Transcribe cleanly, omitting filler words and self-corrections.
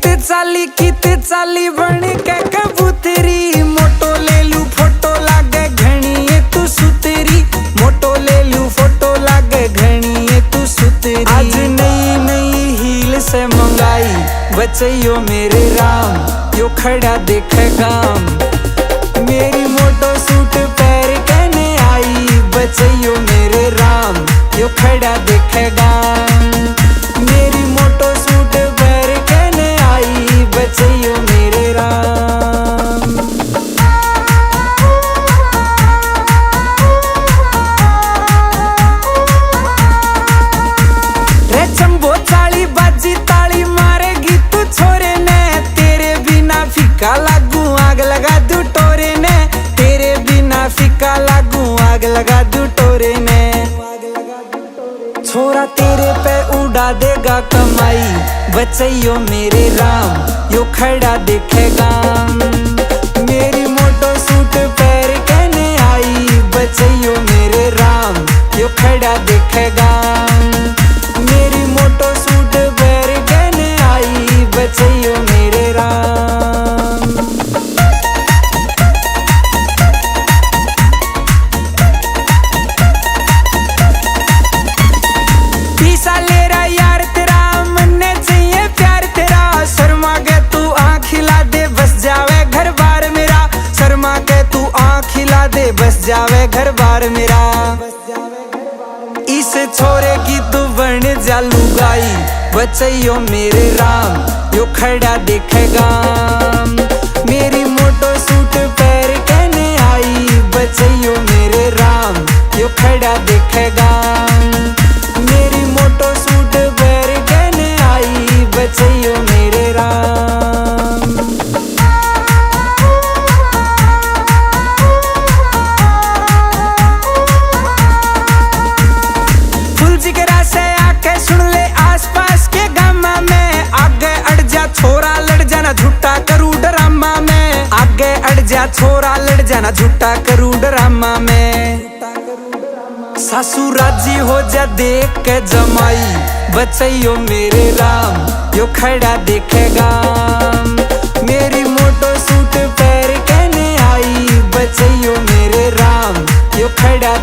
किते चाली बन के कबूतरी। मोटो ले लू फोटो लागे घनी तू सुतरी। मोटो ले लू फोटो लागे घनी तू सुतरी। आज नई नई हील से मंगाई बचैयो मेरे राम, यो खड़ा देखे गाम। मेरी मोटो सूट पैर कहने आई बचैयो मेरे राम, यो खड़ा देखे गाम। मेरी मोटो सूट पैर कहने आई बचैयो मेरे राम। रे चंबो चाली बाजी ताली मारेगी तू छोरे ने। तेरे बिना फीका लागू आग लगा दू टोरे ने। तेरे बिना फीका लागू आग लगा दू टोरे ने। छोरा तेरे पे उड़ा देगा कमाई बचैयो मेरे राम, यो खड़ा देखेगा। मेरी मोटो सूट पैर कहने आई बचैयो मेरे राम, यो खड़ा देखेगा। मेरी मोटो सूट पैर कहने आई बचैयो मेरे राम। पीसा ले रहा यार तेरा मन्ने चाहिए प्यार तेरा। शर्मा के तू आँख खिला दे बस जावे घर बार मेरा। शर्मा के तू आँख खिला दे बस जावे घर बार मेरा। इस छोरे की तू बन जा लुगाई बचैयो मेरे राम, यो खड़ा देखेगा। मेरी मोटो सूट पैर कहने आई बचैयो मेरे राम, यो खड़ा देखेगा। मेरी मोटो सूट पैर कहने आई बचैयो मेरे राम। फुल जिगरा से आके सुन ले आसपास के गामा में। आगे अड़ जा छोरा लड़ जाना झूठा करू ड्रामा में। आगे अड़ जा छोरा लड़ जाना झूठा करू ड्रामा में। सासू राजी हो जा देख के जमाई बचैयो मेरे राम, यो खड़ा देखेगा। मेरी मोटो सूट पैर कहने आई बचैयो मेरे राम, यो खड़ा